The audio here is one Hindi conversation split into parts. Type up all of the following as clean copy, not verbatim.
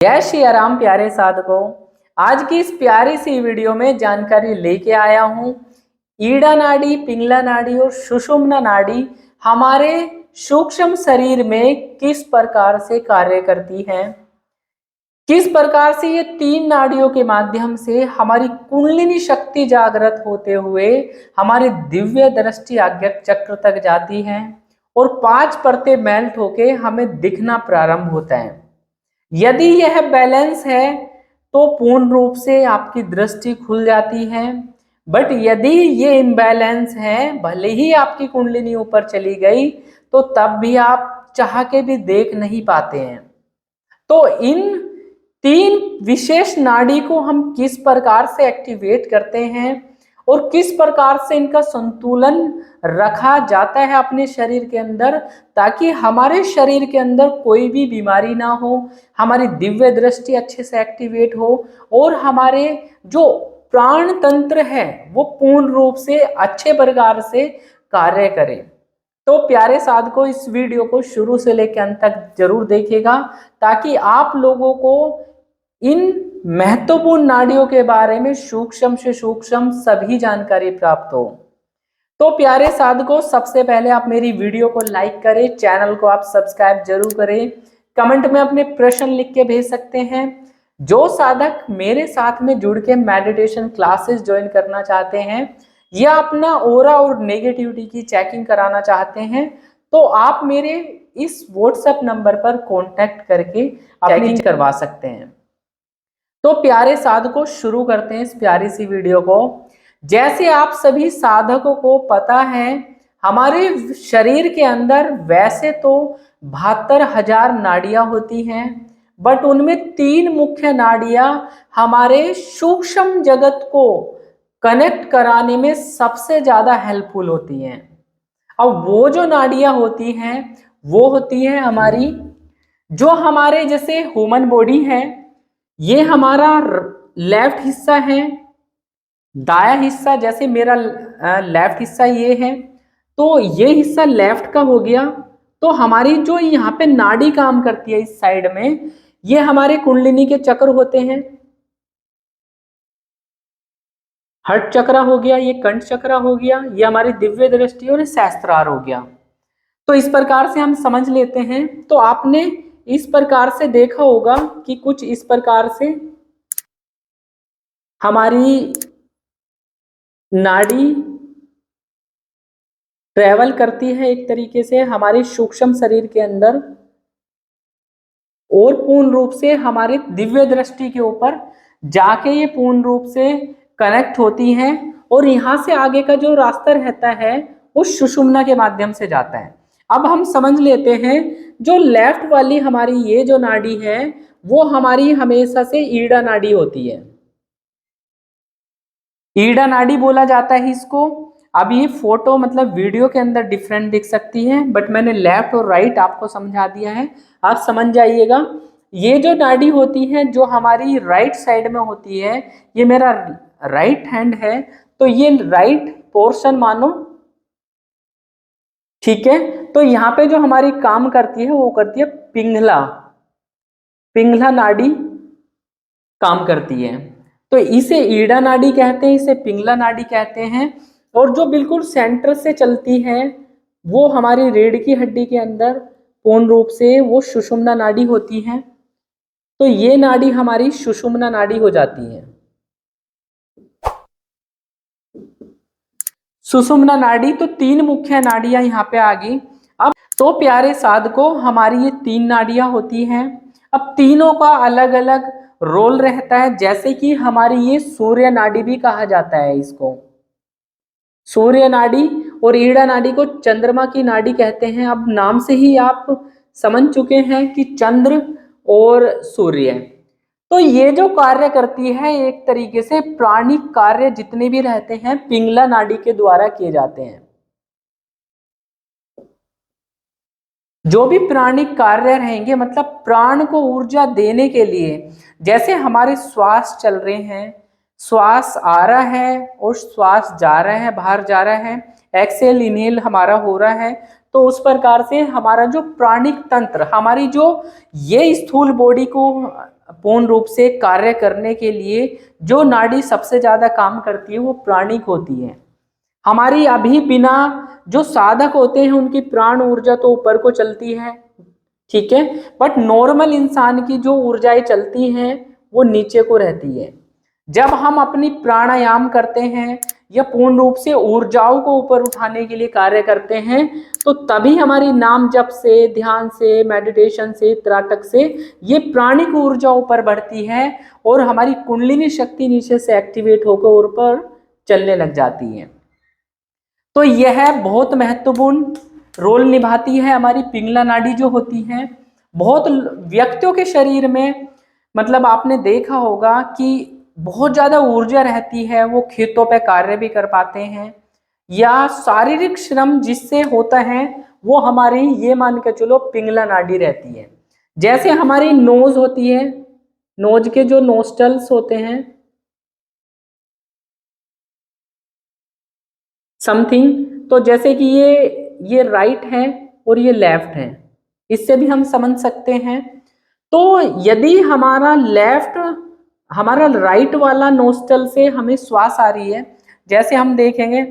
जय श्री राम प्यारे साधकों। आज की इस प्यारी सी वीडियो में जानकारी लेके आया हूँ। ईड़ा नाड़ी, पिंगला नाड़ी और सुषुम्ना नाड़ी हमारे सूक्ष्म शरीर में किस प्रकार से कार्य करती हैं, किस प्रकार से ये तीन नाड़ियों के माध्यम से हमारी कुंडलिनी शक्ति जागृत होते हुए हमारे दिव्य दृष्टि आज्ञा चक्र तक जाती है और 5 परतें मेल्ट होके हमें दिखना प्रारंभ होता है। यदि यह बैलेंस है तो पूर्ण रूप से आपकी दृष्टि खुल जाती है, बट यदि ये इम्बैलेंस है, भले ही आपकी कुंडलिनी ऊपर चली गई तो तब भी आप चाह के भी देख नहीं पाते हैं। तो इन तीन विशेष नाड़ी को हम किस प्रकार से एक्टिवेट करते हैं और किस प्रकार से इनका संतुलन रखा जाता है अपने शरीर के अंदर, ताकि हमारे शरीर के अंदर कोई भी बीमारी ना हो, हमारी दिव्य दृष्टि अच्छे से एक्टिवेट हो और हमारे जो प्राण तंत्र है वो पूर्ण रूप से अच्छे प्रकार से कार्य करे। तो प्यारे साधकों, इस वीडियो को शुरू से लेकर अंत तक जरूर देखिएगा ताकि आप लोगों को इन महत्वपूर्ण नाड़ियों के बारे में सूक्ष्म से सूक्ष्म सभी जानकारी प्राप्त हो। तो प्यारे साधकों, सबसे पहले आप मेरी वीडियो को लाइक करें, चैनल को आप सब्सक्राइब जरूर करें, कमेंट में अपने प्रश्न लिख के भेज सकते हैं। जो साधक मेरे साथ में जुड़ के मेडिटेशन क्लासेस ज्वाइन करना चाहते हैं या अपना ओरा और नेगेटिविटी की चेकिंग कराना चाहते हैं तो आप मेरे इस व्हाट्सएप नंबर पर कांटेक्ट करके चेकिंग करवा सकते हैं। तो प्यारे साधकों, शुरू करते हैं इस प्यारी सी वीडियो को। जैसे आप सभी साधकों को पता है, हमारे शरीर के अंदर वैसे तो 72,000 नाड़ियां होती हैं, बट उनमें 3 मुख्य नाड़ियां हमारे सूक्ष्म जगत को कनेक्ट कराने में सबसे ज्यादा हेल्पफुल होती हैं। अब वो जो नाड़ियां होती हैं वो होती है हमारी, जो हमारे जैसे ह्यूमन बॉडी है, ये हमारा लेफ्ट हिस्सा है, दाया हिस्सा जैसे मेरा लेफ्ट हिस्सा ये है, तो ये हिस्सा लेफ्ट का हो गया। तो हमारी जो यहाँ पे नाड़ी काम करती है इस साइड में, ये हमारे कुंडलिनी के चक्र होते हैं। हर्ट चक्र हो गया, ये कंठ चक्र हो गया, ये हमारी दिव्य दृष्टि और सहस्त्रार हो गया। तो इस प्रकार से हम समझ लेते हैं। तो आपने इस प्रकार से देखा होगा कि कुछ इस प्रकार से हमारी नाड़ी ट्रेवल करती है एक तरीके से हमारे सूक्ष्म शरीर के अंदर और पूर्ण रूप से हमारे दिव्य दृष्टि के ऊपर जाके ये पूर्ण रूप से कनेक्ट होती हैं और यहाँ से आगे का जो रास्ता रहता है वो सुषुम्ना के माध्यम से जाता है। अब हम समझ लेते हैं, जो लेफ्ट वाली हमारी ये जो नाड़ी है वो हमारी हमेशा से ईड़ा नाड़ी होती है। ईड़ा नाड़ी बोला जाता है इसको। अब ये फोटो मतलब वीडियो के अंदर डिफरेंट दिख सकती है, बट मैंने लेफ्ट और राइट आपको समझा दिया है, आप समझ जाइएगा। ये जो नाड़ी होती है जो हमारी राइट साइड में होती है, ये मेरा राइट हैंड है, तो ये राइट पोर्शन मानो, ठीक है। तो यहाँ पे जो हमारी काम करती है वो करती है पिंगला, पिंगला नाड़ी काम करती है। तो इसे ईड़ा नाड़ी कहते हैं, इसे पिंगला नाड़ी कहते हैं। और जो बिल्कुल सेंटर से चलती है वो हमारी रीढ़ की हड्डी के अंदर पूर्ण रूप से वो सुषुम्ना नाड़ी होती है। तो ये नाड़ी हमारी सुषुम्ना नाड़ी हो जाती है। सुषुम्ना नाड़ी, तो 3 मुख्य नाड़ियां यहाँ पे आ गई। अब तो प्यारे साधकों, हमारी ये 3 नाड़ियां होती हैं। अब तीनों का अलग अलग रोल रहता है। जैसे कि हमारी ये सूर्य नाड़ी भी कहा जाता है, इसको सूर्य नाड़ी, और ईड़ा नाड़ी को चंद्रमा की नाड़ी कहते हैं। अब नाम से ही आप समझ चुके हैं कि चंद्र और सूर्य, तो ये जो कार्य करती है एक तरीके से प्राणिक कार्य जितने भी रहते हैं पिंगला नाड़ी के द्वारा किए जाते हैं। जो भी प्राणिक कार्य रहेंगे मतलब प्राण को ऊर्जा देने के लिए, जैसे हमारे श्वास चल रहे हैं, श्वास आ रहा है और श्वास जा रहा है, बाहर जा रहा है, एक्सेल इनहेल हमारा हो रहा है, तो उस प्रकार से हमारा जो प्राणिक तंत्र, हमारी जो ये स्थूल बॉडी को पूर्ण रूप से कार्य करने के लिए जो नाड़ी सबसे ज्यादा काम करती है वो प्राणिक होती है। हमारी अभी बिना जो साधक होते हैं उनकी प्राण ऊर्जा तो ऊपर को चलती है, ठीक है, बट नॉर्मल इंसान की जो ऊर्जाएं चलती हैं वो नीचे को रहती है। जब हम अपनी प्राणायाम करते हैं या पूर्ण रूप से ऊर्जाओं को ऊपर उठाने के लिए कार्य करते हैं तो तभी हमारी नाम जप से, ध्यान से, मेडिटेशन से, त्राटक से ये प्राणिक ऊर्जा ऊपर बढ़ती है और हमारी कुंडलिनी शक्ति नीचे से एक्टिवेट होकर ऊपर चलने लग जाती है। तो यह बहुत महत्वपूर्ण रोल निभाती है हमारी पिंगला नाड़ी जो होती है। बहुत व्यक्तियों के शरीर में मतलब आपने देखा होगा कि बहुत ज्यादा ऊर्जा रहती है, वो खेतों पे कार्य भी कर पाते हैं या शारीरिक श्रम जिससे होता है वो हमारी ये मान के चलो पिंगला नाड़ी रहती है। जैसे हमारी नोज होती है, नोज के जो नोस्टल्स होते हैं समथिंग, तो जैसे कि ये राइट है और ये लेफ्ट है, इससे भी हम समझ सकते हैं। तो यदि हमारा राइट वाला नोस्टल से हमें श्वास आ रही है, जैसे हम देखेंगे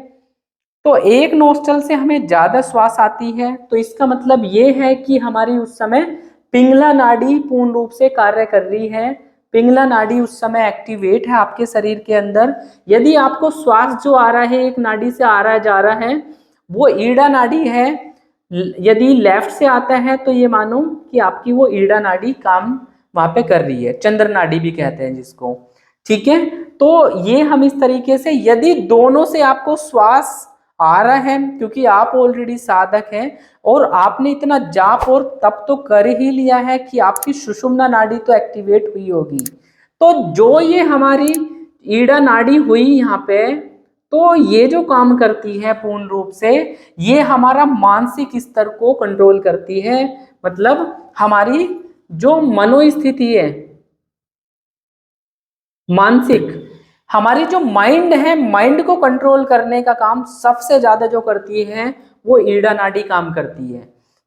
तो एक नोस्टल से हमें ज्यादा श्वास आती है, तो इसका मतलब ये है कि हमारी उस समय पिंगला नाड़ी पूर्ण रूप से कार्य कर रही है, पिंगला नाड़ी उस समय एक्टिवेट है आपके शरीर के अंदर। यदि आपको श्वास जो आ रहा है एक नाड़ी से आ रहा है जा रहा है वो ईड़ा नाड़ी है, यदि लेफ्ट से आता है तो ये मानो कि आपकी वो ईड़ा नाड़ी काम वहां पे कर रही है, चंद्र नाड़ी भी कहते हैं जिसको, ठीक है। तो ये हम इस तरीके से, यदि दोनों से आपको श्वास आ रहा है क्योंकि आप ऑलरेडी साधक हैं और आपने इतना जाप और तप तो कर ही लिया है कि आपकी सुषुम्ना नाड़ी तो एक्टिवेट हुई होगी, तो जो ये हमारी ईड़ा नाड़ी हुई यहाँ पे, तो ये जो काम करती है पूर्ण रूप से ये हमारा मानसिक स्तर को कंट्रोल करती है। मतलब हमारी जो मनोस्थिति है, मानसिक, हमारी जो माइंड है, माइंड को कंट्रोल करने का काम सबसे ज्यादा जो करती है वो ईड़ा नाड़ी काम करती है।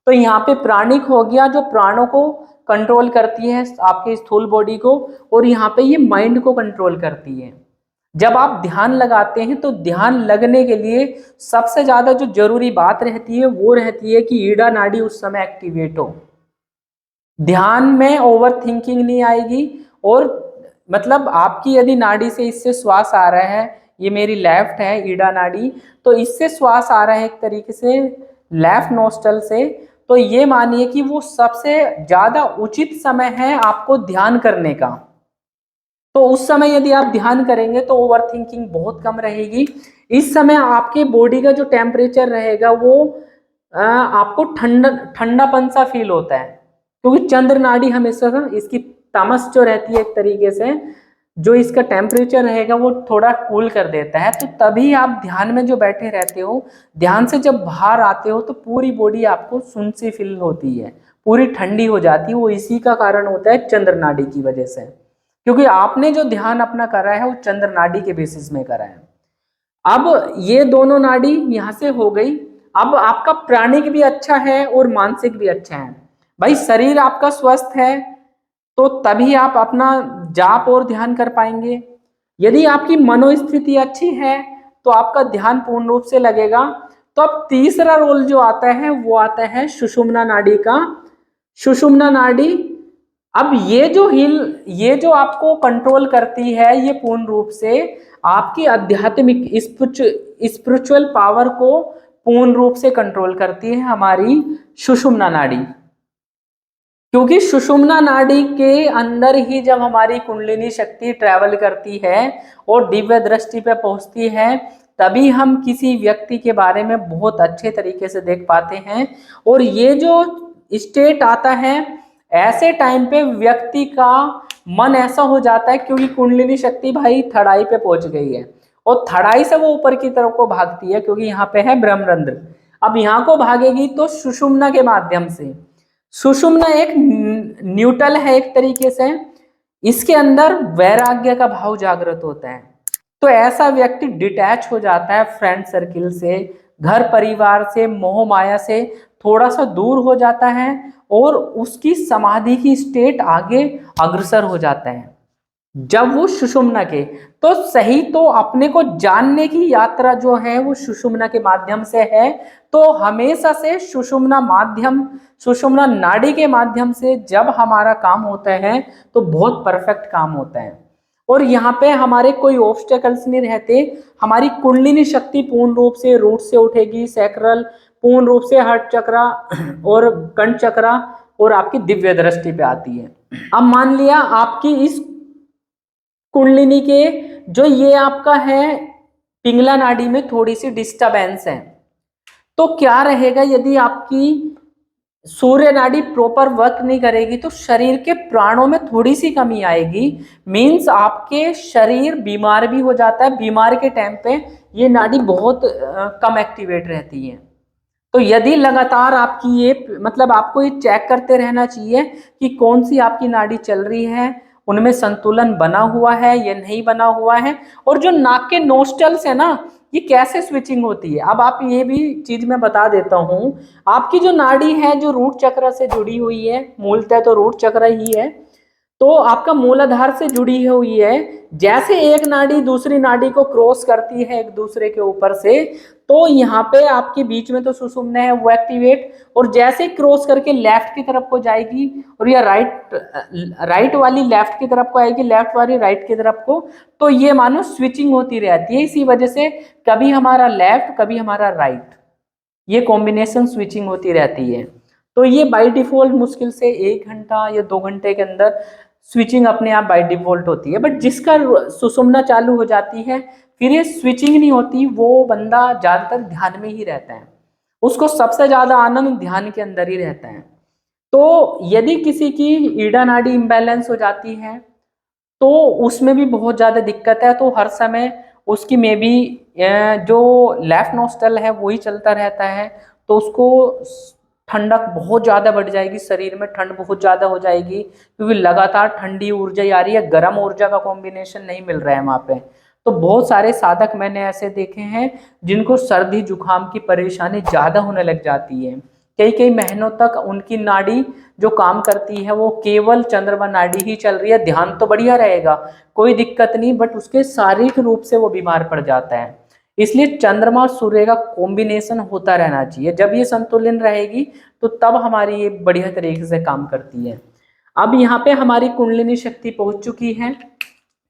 तो यहाँ पे प्राणिक हो गया जो प्राणों को कंट्रोल करती है आपके स्थूल बॉडी को, और यहाँ पे ये माइंड को कंट्रोल करती है। जब आप ध्यान लगाते हैं तो ध्यान लगने के लिए सबसे ज्यादा जो जरूरी बात रहती है वो रहती है कि ईड़ा नाड़ी उस समय एक्टिवेट हो, ध्यान में ओवर थिंकिंग नहीं आएगी। और मतलब आपकी यदि नाड़ी से इससे श्वास आ रहा है, ये मेरी लेफ्ट है ईड़ा नाड़ी, तो इससे श्वास आ रहा है एक तरीके से लेफ्ट नोस्टल से, तो ये मानिए कि वो सबसे ज्यादा उचित समय है आपको ध्यान करने का। तो उस समय यदि आप ध्यान करेंगे तो ओवर थिंकिंग बहुत कम रहेगी। इस समय आपके बॉडी का जो टेम्परेचर रहेगा वो आपको ठंडापन सा फील होता है, क्योंकि चंद्र नाड़ी हमेशा इसकी तमस जो रहती है एक तरीके से, जो इसका टेम्परेचर रहेगा वो थोड़ा कूल कर देता है। तो तभी आप ध्यान में जो बैठे रहते हो, ध्यान से जब बाहर आते हो तो पूरी बॉडी आपको सुन सी फील होती है, पूरी ठंडी हो जाती है। वो इसी का कारण होता है चंद्र नाड़ी की वजह से, क्योंकि आपने जो ध्यान अपना करा है वो चंद्र नाड़ी के बेसिस में करा है। अब ये दोनों नाड़ी यहाँ से हो गई। अब आपका प्राणिक भी अच्छा है और मानसिक भी अच्छा है। भाई शरीर आपका स्वस्थ है तो तभी आप अपना जाप और ध्यान कर पाएंगे। यदि आपकी मनोस्थिति अच्छी है तो आपका ध्यान पूर्ण रूप से लगेगा। तो अब तीसरा रोल जो आता है वो आता है सुषुम्ना नाड़ी का। सुषुम्ना नाड़ी, अब ये जो आपको कंट्रोल करती है, ये पूर्ण रूप से आपकी आध्यात्मिक स्पिरिचुअल पावर को पूर्ण रूप से कंट्रोल करती है हमारी सुषुम्ना नाड़ी। क्योंकि सुषुम्ना नाड़ी के अंदर ही जब हमारी कुंडलिनी शक्ति ट्रैवल करती है और दिव्य दृष्टि पे पहुंचती है, तभी हम किसी व्यक्ति के बारे में बहुत अच्छे तरीके से देख पाते हैं। और ये जो स्टेट आता है, ऐसे टाइम पे व्यक्ति का मन ऐसा हो जाता है, क्योंकि कुंडलिनी शक्ति भाई थड़ाई पे पहुंच गई है और थड़ाई से वो ऊपर की तरफ को भागती है, क्योंकि यहाँ पे है ब्रह्मरंध्र। अब यहाँ को भागेगी तो सुषुम्ना के माध्यम से। सुषुम्ना एक न्यूट्रल है एक तरीके से, इसके अंदर वैराग्य का भाव जागृत होता है। तो ऐसा व्यक्ति डिटैच हो जाता है फ्रेंड सर्किल से, घर परिवार से, मोह माया से थोड़ा सा दूर हो जाता है और उसकी समाधि की स्टेट आगे अग्रसर हो जाता है जब वो सुषुम्ना के। तो सही तो अपने को जानने की यात्रा जो है वो सुषुम्ना के माध्यम से है। तो हमेशा से सुषुम्ना नाड़ी के माध्यम से जब हमारा काम होता है तो बहुत परफेक्ट काम होता है। और यहाँ पे हमारे कोई ऑब्स्टेकल्स नहीं रहते, हमारी कुंडलिनी शक्ति पूर्ण रूप से रूट से उठेगी, सैक्रल पूर्ण रूप से हर्ट चक्रा और कंठ चक्रा और आपकी दिव्य दृष्टि पे आती है। अब मान लिया आपकी इस कुंडलिनी के जो ये आपका है पिंगला नाड़ी में थोड़ी सी डिस्टरबेंस है, तो क्या रहेगा यदि आपकी सूर्य नाड़ी प्रॉपर वर्क नहीं करेगी तो शरीर के प्राणों में थोड़ी सी कमी आएगी। मींस आपके शरीर बीमार भी हो जाता है, बीमार के टाइम पे ये नाड़ी बहुत कम एक्टिवेट रहती है। तो यदि लगातार आपकी ये मतलब आपको ये चेक करते रहना चाहिए कि कौन सी आपकी नाड़ी चल रही है, उनमें संतुलन बना हुआ है या नहीं बना हुआ है, और जो नाक के नोस्टल्स है ना ये कैसे स्विचिंग होती है। अब आप ये भी चीज मैं बता देता हूं, आपकी जो नाड़ी है जो रूट चक्र से जुड़ी हुई है, मूलतः तो रूट चक्र ही है, तो आपका मूलाधार से जुड़ी हुई है। जैसे एक नाड़ी दूसरी नाड़ी को क्रॉस करती है एक दूसरे के ऊपर से, तो यहाँ पे आपके बीच में तो सुषुम्ना है वो एक्टिवेट, और जैसे क्रॉस करके लेफ्ट की तरफ को जाएगी और या राइट वाली लेफ्ट की तरफ को आएगी, लेफ्ट वाली राइट की तरफ को, तो ये मानो स्विचिंग होती रहती है। इसी वजह से कभी हमारा लेफ्ट कभी हमारा राइट, ये कॉम्बिनेशन स्विचिंग होती रहती है। तो ये बाय डिफॉल्ट मुश्किल से 1 घंटा या 2 घंटे के अंदर स्विचिंग अपने आप बाय डिफॉल्ट होती है। बट जिसका सुषुम्ना चालू हो जाती है फिर ये स्विचिंग नहीं होती, वो बंदा ज्यादातर ध्यान में ही रहता है, उसको सबसे ज्यादा आनंद ध्यान के अंदर ही रहता है। तो यदि किसी की ईड़ा नाड़ी इम्बैलेंस हो जाती है तो उसमें भी बहुत ज्यादा दिक्कत है। तो हर समय उसकी में भी जो लेफ्ट नोस्टल है वही चलता रहता है, तो उसको ठंडक बहुत ज्यादा बढ़ जाएगी, शरीर में ठंड बहुत ज्यादा हो जाएगी, क्योंकि लगातार ठंडी ऊर्जा आ रही है, गर्म ऊर्जा का कॉम्बिनेशन नहीं मिल रहा है वहां पे। तो बहुत सारे साधक मैंने ऐसे देखे हैं जिनको सर्दी जुकाम की परेशानी ज्यादा होने लग जाती है, कई कई महीनों तक उनकी नाड़ी जो काम करती है वो केवल चंद्रमा नाड़ी ही चल रही है, ध्यान तो बढ़िया रहेगा कोई दिक्कत नहीं, बट उसके शारीरिक रूप से वो बीमार पड़ जाता है। इसलिए चंद्रमा और सूर्य का कॉम्बिनेशन होता रहना चाहिए, जब ये संतुलन रहेगी तो तब हमारी ये बढ़िया तरीके से काम करती है। अब यहाँ पे हमारी कुंडलिनी शक्ति पहुंच चुकी है,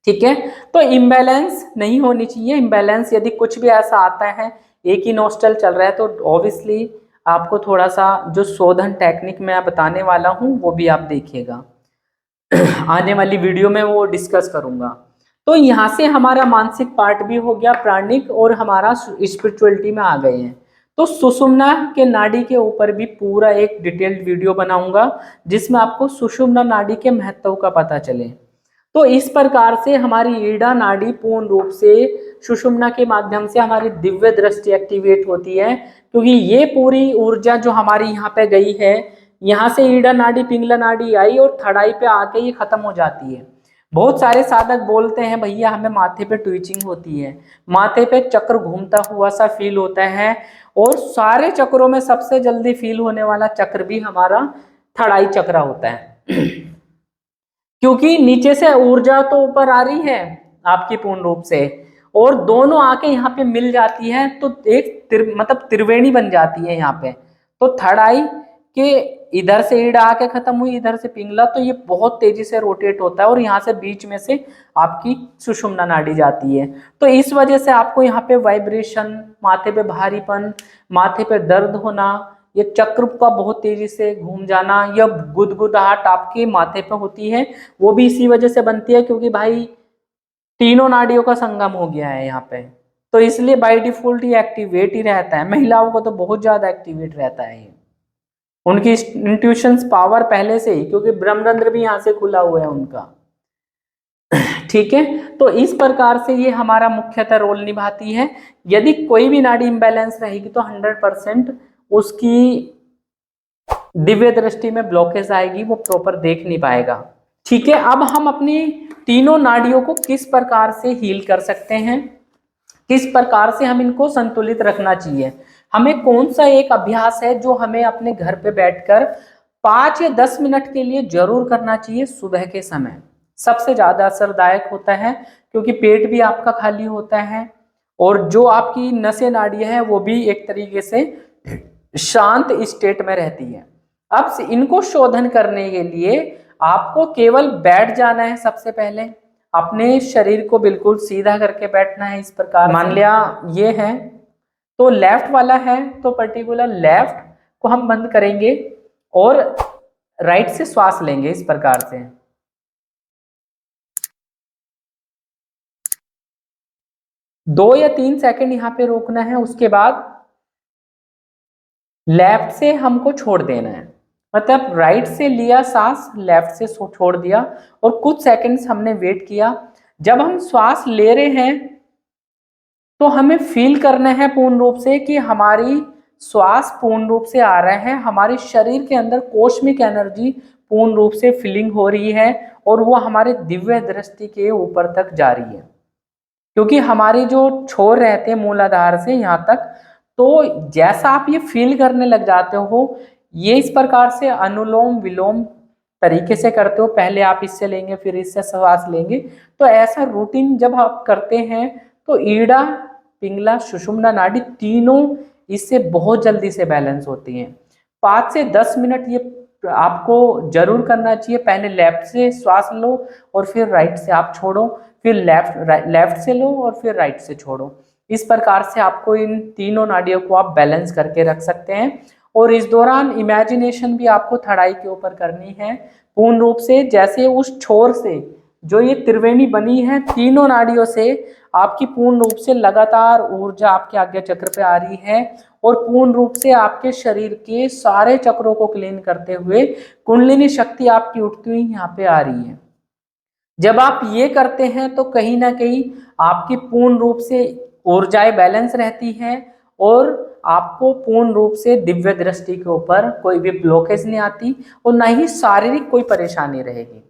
ठीक है। तो इम्बैलेंस नहीं होनी चाहिए। इम्बैलेंस यदि कुछ भी ऐसा आता है, एक ही नोस्टल चल रहा है, तो ऑब्वियसली आपको थोड़ा सा जो शोधन टेक्निक मैं बताने वाला हूं वो भी आप देखिएगा आने वाली वीडियो में वो डिस्कस करूंगा। तो यहाँ से हमारा मानसिक पार्ट भी हो गया, प्राणिक, और हमारा स्पिरिचुअलिटी में आ गए हैं। तो सुषुम्ना के नाड़ी के ऊपर भी पूरा एक डिटेल्ड वीडियो बनाऊंगा जिसमें आपको सुषुम्ना नाड़ी के महत्व का पता चले। तो इस प्रकार से हमारी ईड़ा नाड़ी पूर्ण रूप से सुषुम्ना के माध्यम से हमारी दिव्य दृष्टि एक्टिवेट होती है, क्योंकि ये पूरी ऊर्जा जो हमारी यहाँ पे गई है, यहाँ से ईड़ा नाड़ी पिंगला नाड़ी आई और थड़ाई पे आके ये खत्म हो जाती है। बहुत सारे साधक बोलते हैं भैया हमें माथे पे ट्विचिंग होती है, माथे पे चक्र घूमता हुआ सा फील होता है, और सारे चक्रों में सबसे जल्दी फील होने वाला चक्र भी हमारा थड़ाई चक्र होता है क्योंकि नीचे से ऊर्जा तो ऊपर आ रही है आपकी पूर्ण रूप से, और दोनों आके यहाँ पे मिल जाती है, तो एक मतलब त्रिवेणी बन जाती है यहाँ पे। तो थर्ड आई के इधर से ईड़ा आके खत्म हुई, इधर से पिंगला, तो ये बहुत तेजी से रोटेट होता है और यहाँ से बीच में से आपकी सुषुम्ना नाड़ी जाती है। तो इस वजह से आपको यहाँ पे वाइब्रेशन, माथे पे भारीपन, माथे पे दर्द होना, ये चक्र का बहुत तेजी से घूम जाना, या गुदगुदाहट आपके माथे पे होती है, वो भी इसी वजह से बनती है क्योंकि भाई तीनों नाड़ियों का संगम हो गया है यहाँ पे। तो इसलिए बाय डिफॉल्ट ये एक्टिवेट ही रहता है। महिलाओं को तो बहुत ज्यादा एक्टिवेट रहता है ये, उनकी इंट्यूशंस पावर पहले से ही, क्योंकि ब्रह्मरंध्र भी यहाँ से खुला हुआ है उनका ठीक है। तो इस प्रकार से ये हमारा मुख्यतः रोल निभाती है। यदि कोई भी नाड़ी इम्बैलेंस रहेगी तो 100% उसकी दिव्य दृष्टि में ब्लॉकेज आएगी, वो प्रॉपर देख नहीं पाएगा, ठीक है। अब हम अपनी तीनों नाड़ियों को किस प्रकार से हील कर सकते हैं, किस प्रकार से हम इनको संतुलित रखना चाहिए, हमें कौन सा एक अभ्यास है जो हमें अपने घर पे बैठकर 5 या 10 मिनट के लिए जरूर करना चाहिए सुबह के समय। सबसे ज्यादा असरदायक होता है क्योंकि पेट भी आपका खाली होता है और जो आपकी नसें नाड़ियां हैं वो भी एक तरीके से शांत स्टेट में रहती है। अब से इनको शोधन करने के लिए आपको केवल बैठ जाना है। सबसे पहले अपने शरीर को बिल्कुल सीधा करके बैठना है। इस प्रकार मान लिया ये है तो लेफ्ट वाला है तो पर्टिकुलर लेफ्ट को हम बंद करेंगे और राइट से श्वास लेंगे इस प्रकार से। दो या 3 सेकंड यहाँ पे रोकना है, उसके बाद लेफ्ट से हमको छोड़ देना है। मतलब राइट से लिया सांस, लेफ्ट से छोड़ दिया और कुछ सेकंड्स हमने वेट किया। जब हम श्वास ले रहे हैं तो हमें फील करना है पूर्ण रूप से कि हमारी श्वास पूर्ण रूप से आ रहा है, हमारे शरीर के अंदर कोस्मिक एनर्जी पूर्ण रूप से फीलिंग हो रही है और वो हमारे दिव्य दृष्टि के ऊपर तक जा रही है। क्योंकि हमारे जो छोर रहते हैं मूलाधार से यहाँ तक, तो जैसा आप ये फील करने लग जाते हो, ये इस प्रकार से अनुलोम विलोम तरीके से करते हो। पहले आप इससे लेंगे फिर इससे श्वास लेंगे, तो ऐसा रूटीन जब आप करते हैं तो ईड़ा पिंगला सुषुम्ना नाड़ी तीनों इससे बहुत जल्दी से बैलेंस होती हैं। 5 से 10 मिनट ये आपको जरूर करना चाहिए। पहले लेफ्ट से श्वास लो और फिर राइट से आप छोड़ो, फिर लेफ्ट से लो और फिर राइट से छोड़ो। इस प्रकार से आपको इन तीनों नाड़ियों को आप बैलेंस करके रख सकते हैं। और इस दौरान इमेजिनेशन भी आपको थड़ाई के ऊपर करनी है पूर्ण रूप से, जैसे उस छोर से जो ये त्रिवेणी बनी है तीनों नाड़ियों से आपकी पूर्ण रूप से लगातार ऊर्जा आपके आज्ञा चक्र पे आ रही है और पूर्ण रूप से आपके शरीर के सारे चक्रों को क्लीन करते हुए कुंडलिनी शक्ति आपकी उठती हुई यहाँ पे आ रही है। जब आप ये करते हैं तो कहीं ना कहीं आपकी पूर्ण रूप से ऊर्जाएं बैलेंस रहती हैं और आपको पूर्ण रूप से दिव्य दृष्टि के ऊपर कोई भी ब्लॉकेज नहीं आती और ना ही शारीरिक कोई परेशानी रहेगी।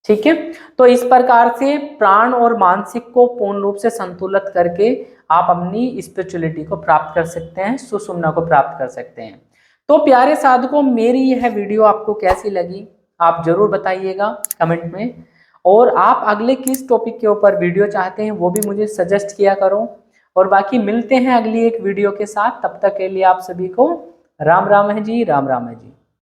ठीक है, तो इस प्रकार से प्राण और मानसिक को पूर्ण रूप से संतुलित करके आप अपनी स्पिरिचुअलिटी को प्राप्त कर सकते हैं, सुषुम्ना को प्राप्त कर सकते हैं। तो प्यारे साधकों, मेरी यह वीडियो आपको कैसी लगी आप जरूर बताइएगा कमेंट में, और आप अगले किस टॉपिक के ऊपर वीडियो चाहते हैं वो भी मुझे सजेस्ट किया करो। और बाकी मिलते हैं अगली एक वीडियो के साथ, तब तक के लिए आप सभी को राम राम है जी, राम राम है जी।